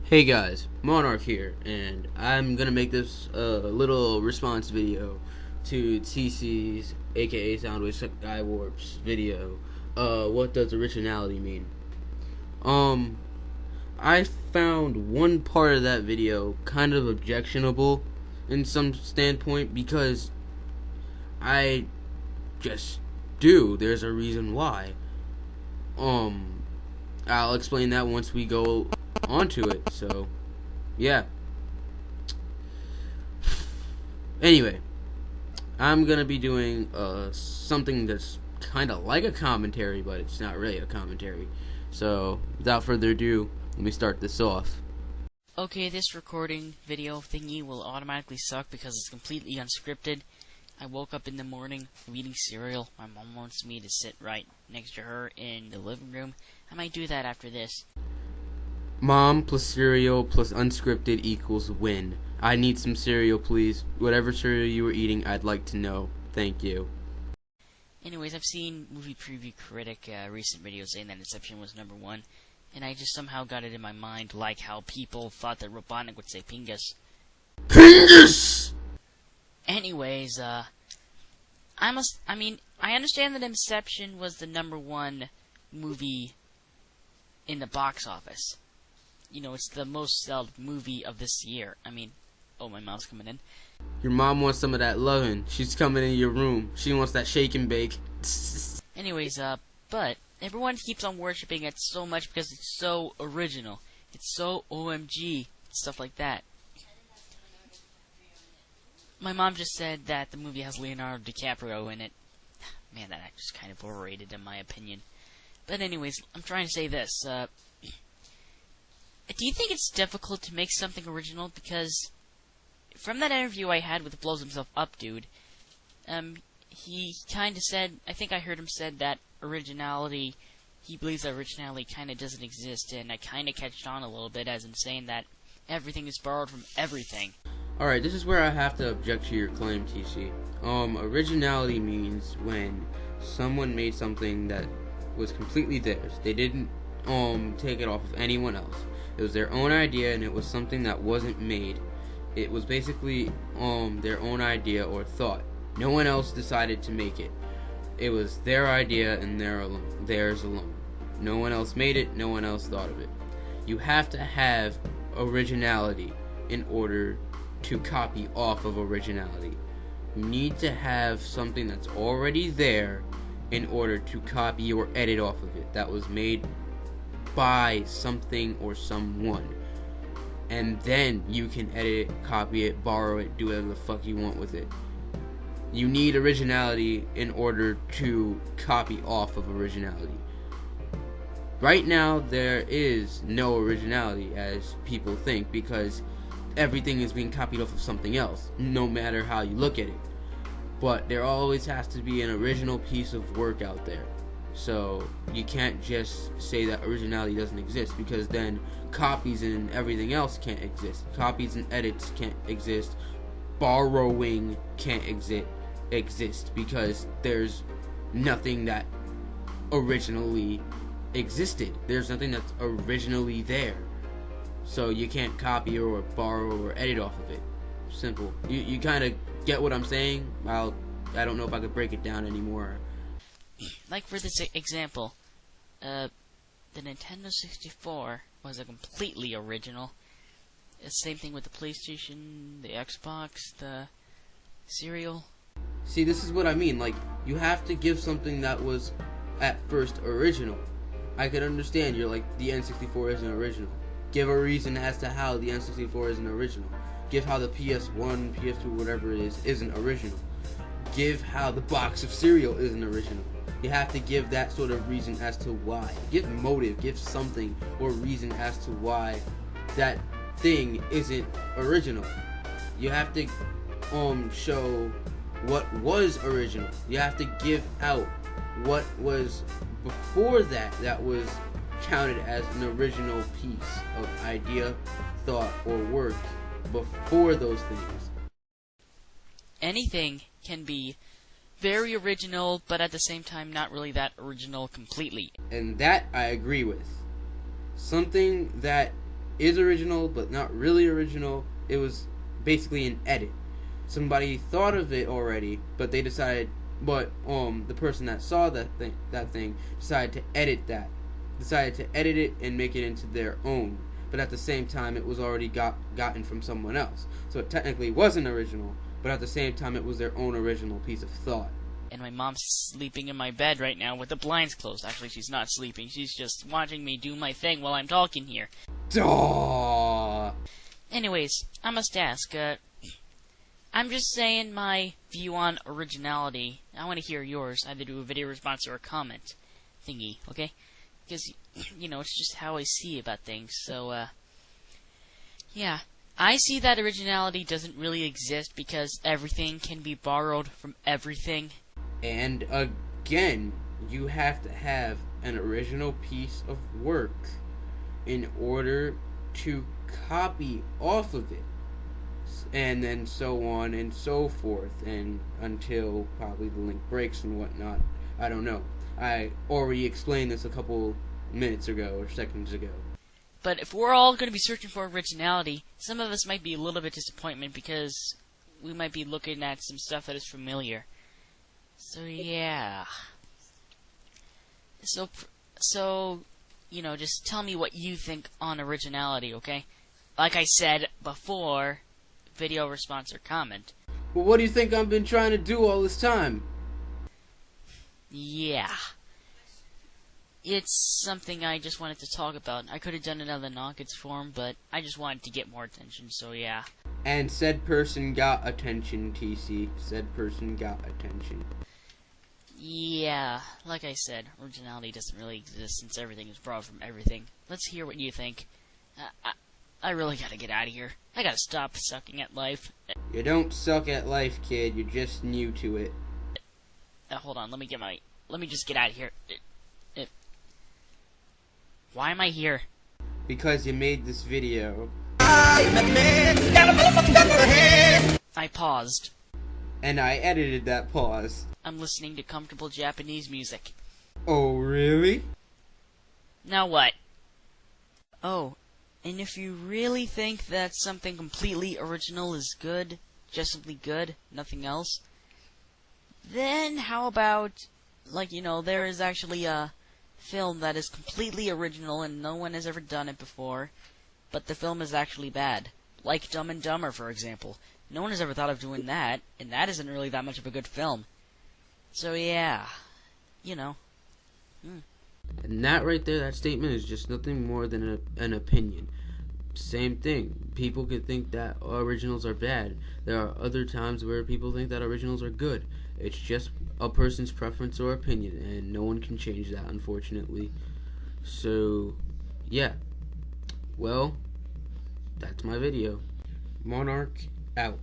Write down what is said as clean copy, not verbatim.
Hey guys, Monarch here, and I'm gonna make this little response video to TC's, aka SoundwaveSkywarp's video. What does originality mean? I found one part of that video kind of objectionable in some standpoint because I just do. There's a reason why. I'll explain that once we go onto it. So, yeah. Anyway, I'm gonna be doing something that's kind of like a commentary, but it's not really a commentary. So, without further ado, let me start this off. Okay, this recording video thingy will automatically suck because it's completely unscripted. I woke up in the morning eating cereal. My mom wants me to sit right next to her in the living room. I might do that after this. Mom plus cereal plus unscripted equals win. I need some cereal, please. Whatever cereal you were eating, I'd like to know. Thank you. Anyways, I've seen Movie Preview Critic recent videos saying that Inception was #1, and I just somehow got it in my mind, like how people thought that Robotnik would say Pingus. PINGUS! Anyways, I understand that Inception was the #1 movie in the box office. You know, it's the most sold movie of this year. Oh, my mom's coming in. Your mom wants some of that loving. She's coming in your room. She wants that shake and bake. Anyways, but everyone keeps on worshipping it so much because it's so original. It's so OMG, stuff like that. My mom just said that the movie has Leonardo DiCaprio in it. Man, that actor's kind of overrated in my opinion. But anyways, I'm trying to say this. Do you think it's difficult to make something original? Because from that interview I had with Blows Himself Up Dude, he kind of said, I think I heard him said that originality, he believes that originality kind of doesn't exist, and I kind of catched on a little bit as in saying that everything is borrowed from everything. Alright, this is where I have to object to your claim, TC. Originality means when someone made something that was completely theirs. They didn't take it off of anyone else. It was their own idea, and it was something that wasn't made. It was basically their own idea or thought. No one else decided to make it. It was their idea and theirs alone. No one else made it, no one else thought of it. You have to have originality in order to copy off of originality. You need to have something that's already there in order to copy or edit off of it that was made by something or someone. And then you can edit it, copy it, borrow it, do whatever the fuck you want with it. You need originality in order to copy off of originality. Right now, there is no originality as people think because everything is being copied off of something else, no matter how you look at it. But there always has to be an original piece of work out there. So you can't just say that originality doesn't exist, because then copies and everything else can't exist. Copies and edits can't exist. Borrowing can't exist because there's nothing that originally existed. There's nothing that's originally there. So you can't copy or borrow or edit off of it. Simple. You kind of get what I'm saying? I don't know if I could break it down anymore. Like for this example, the Nintendo 64 was a completely original. Same thing with the PlayStation, the Xbox, the cereal. See, this is what I mean. Like, you have to give something that was at first original. I can understand you're like, the N64 isn't original. Give a reason as to how the N64 isn't original. Give how the PS1, PS2, whatever it is, isn't original. Give how the box of cereal isn't original. You have to give that sort of reason as to why. Give motive, give something or reason as to why that thing isn't original. You have to show what was original. You have to give out what was before that was counted as an original piece of idea, thought, or work before those things. Anything can be very original, but at the same time not really that original completely. And that I agree with. Something that is original, but not really original. It was basically an edit. Somebody thought of it already, but they decided, but the person that saw that thing decided to edit it and make it into their own. But at the same time, it was already gotten from someone else. So it technically wasn't original, but at the same time, it was their own original piece of thought. And my mom's sleeping in my bed right now with the blinds closed. Actually, she's not sleeping. She's just watching me do my thing while I'm talking here. Duh. Anyways, I must ask, I'm just saying my view on originality. I want to hear yours. Either do a video response or a comment thingy, okay? Because, it's just how I see about things. So, yeah. I see that originality doesn't really exist because everything can be borrowed from everything. And again, you have to have an original piece of work in order to copy off of it. And then so on and so forth, and until probably the link breaks and whatnot. I don't know. I already explained this a couple minutes ago or seconds ago. But if we're all going to be searching for originality, some of us might be a little bit disappointed because we might be looking at some stuff that is familiar. So yeah. So just tell me what you think on originality, okay? Like I said before, video response or comment. Well, what do you think I've been trying to do all this time? Yeah. It's something I just wanted to talk about. I could have done it on the Knockets forum, but I just wanted to get more attention, so yeah. And said person got attention, TC. Said person got attention. Yeah, like I said, originality doesn't really exist since everything is borrowed from everything. Let's hear what you think. I really gotta get out of here. I gotta stop sucking at life. You don't suck at life, kid. You're just new to it. Hold on, let me just get out of here. Why am I here? Because you made this video. I paused. And I edited that pause. I'm listening to comfortable Japanese music. Oh, really? Now what? Oh, and if you really think that something completely original is good, just simply good, nothing else, then how about, there is actually a film that is completely original and no one has ever done it before, but the film is actually bad. Like Dumb and Dumber, for example. No one has ever thought of doing that, and that isn't really that much of a good film. So yeah, And that right there, that statement is just nothing more than an opinion. Same thing. People could think that originals are bad. There are other times where people think that originals are good. It's just a person's preference or opinion, and no one can change that, unfortunately. So, yeah. Well, that's my video. Monarch out.